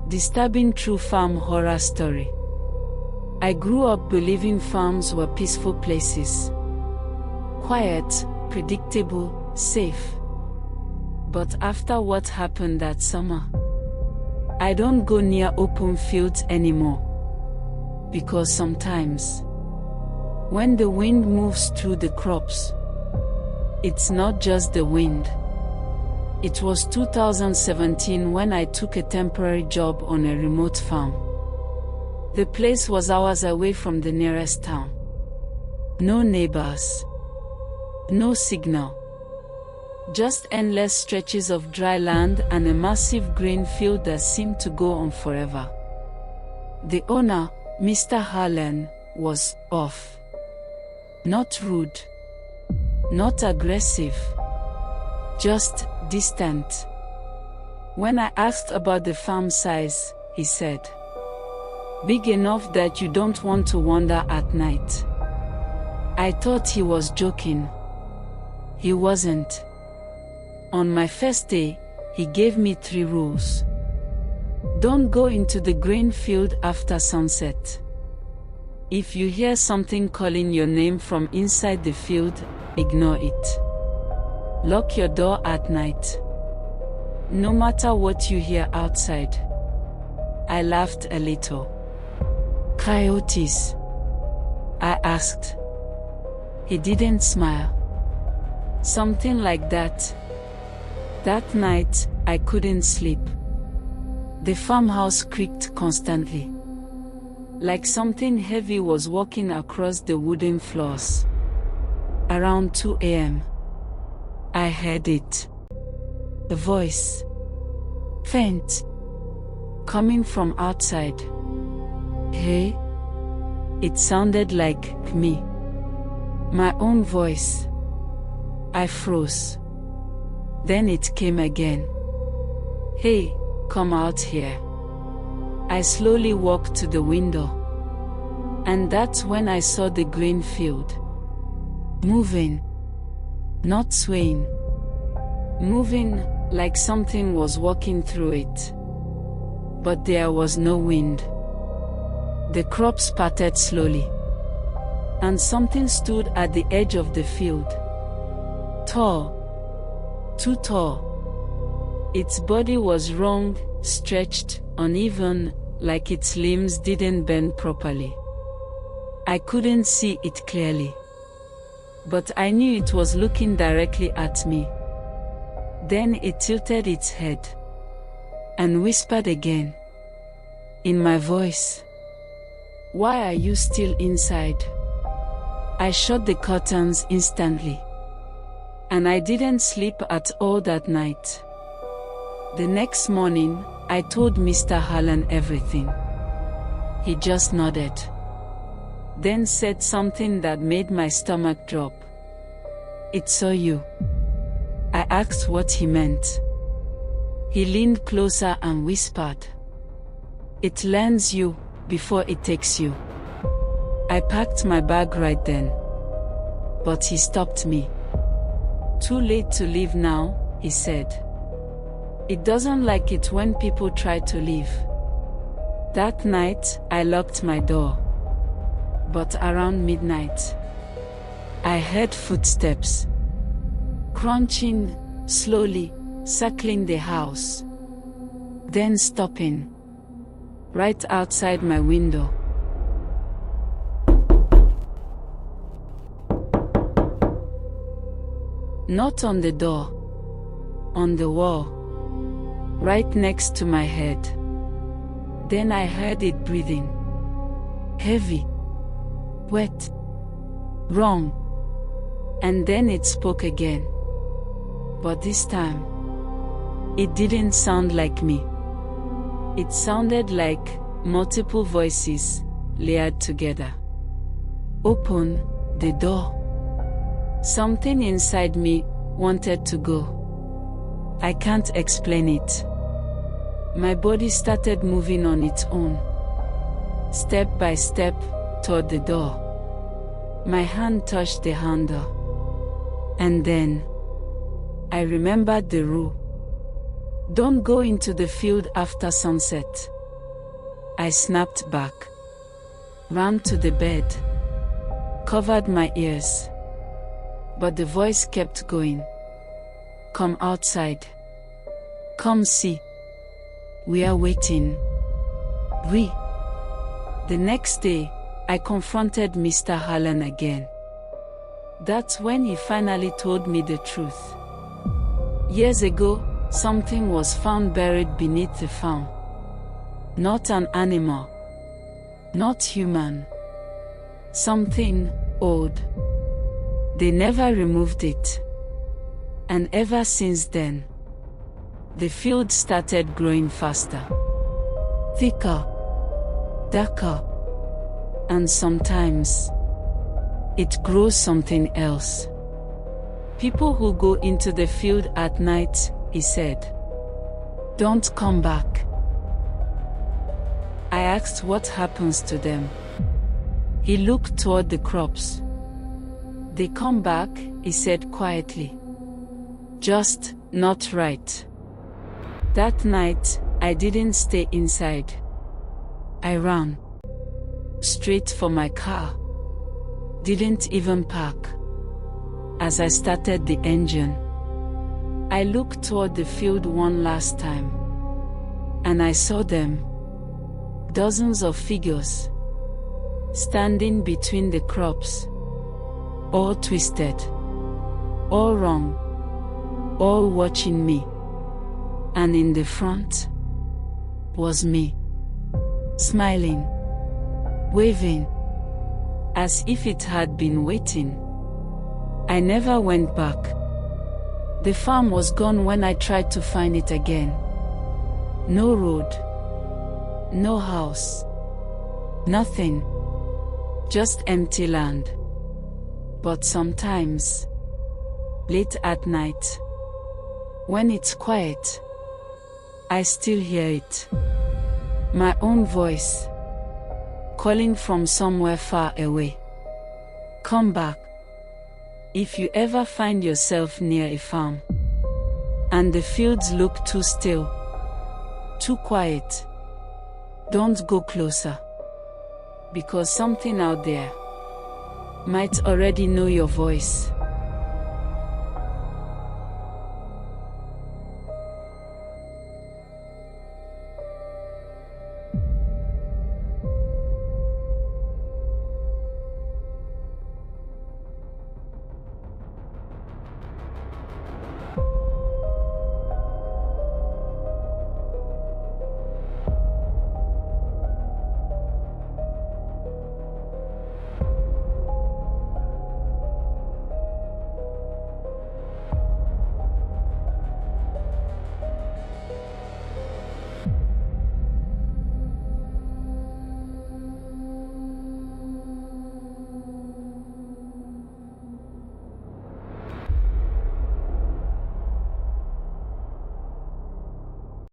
Disturbing true farm horror story. I grew up believing farms were peaceful places. Quiet, predictable, safe. But after what happened that summer, I don't go near open fields anymore. Because sometimes, when the wind moves through the crops, it's not just the wind. It was 2017 when I took a temporary job on a remote farm. The place was hours away from the nearest town. No neighbors. No signal. Just endless stretches of dry land and a massive grain field that seemed to go on forever. The owner, Mr. Hunting, was off. Not rude. Not aggressive. Just distant. When I asked about the farm size, he said, "Big enough that you don't want to wander at night." I thought he was joking. He wasn't. On my first day, he gave me 3 rules. Don't go into the grain field after sunset. If you hear something calling your name from inside the field, ignore it. Lock your door at night. No matter what you hear outside. I laughed a little. Coyotes? I asked. He didn't smile. Something like that. That night, I couldn't sleep. The farmhouse creaked constantly. Like something heavy was walking across the wooden floors. Around 2 a.m., I heard it. A voice. Faint. Coming from outside. Hey? It sounded like me. My own voice. I froze. Then it came again. Hey, come out here. I slowly walked to the window. And that's when I saw the grain field. Moving. Not swaying. Moving, like something was walking through it. But there was no wind. The crops parted slowly. And something stood at the edge of the field. Tall. Too tall. Its body was wrong, stretched, uneven, like its limbs didn't bend properly. I couldn't see it clearly. But I knew it was looking directly at me. Then it tilted its head. And whispered again. In my voice. Why are you still inside? I shut the curtains instantly. And I didn't sleep at all that night. The next morning, I told Mr. Hunting everything. He just nodded. Then said something that made my stomach drop. It saw you. I asked what he meant. He leaned closer and whispered. It learns you before it takes you. I packed my bag right then. But he stopped me. Too late to leave now, he said. It doesn't like it when people try to leave. That night, I locked my door. But around midnight, I heard footsteps. Crunching, slowly, circling the house. Then stopping. Right outside my window. Not on the door. On the wall. Right next to my head. Then I heard it breathing. Heavy. Wet. Wrong. And then it spoke again. But this time, it didn't sound like me. It sounded like multiple voices layered together. Open the door. Something inside me wanted to go. I can't explain it. My body started moving on its own. Step by step, toward the door. My hand touched the handle. And then, I remembered the rule. Don't go into the field after sunset. I snapped back, ran to the bed, covered my ears. But the voice kept going. Come outside. Come see. We are waiting. The next day, I confronted Mr. Hunting again. That's when he finally told me the truth. Years ago, something was found buried beneath the farm. Not an animal. Not human. Something old. They never removed it. And ever since then, the field started growing faster. Thicker. Darker. And sometimes, it grows something else. People who go into the field at night, he said, don't come back. I asked what happens to them. He looked toward the crops. They come back, he said quietly. Just not right. That night, I didn't stay inside. I ran straight for my car. Didn't even park. As I started the engine, I looked toward the field one last time. And I saw them. Dozens of figures. Standing between the crops. All twisted. All wrong. All watching me. And in the front was me. Smiling. Waving. As if it had been waiting. I never went back. The farm was gone when I tried to find it again. No road. No house. Nothing. Just empty land. But sometimes, late at night, when it's quiet, I still hear it. My own voice, calling from somewhere far away. Come back. If you ever find yourself near a farm, and the fields look too still, too quiet, don't go closer. Because something out there might already know your voice.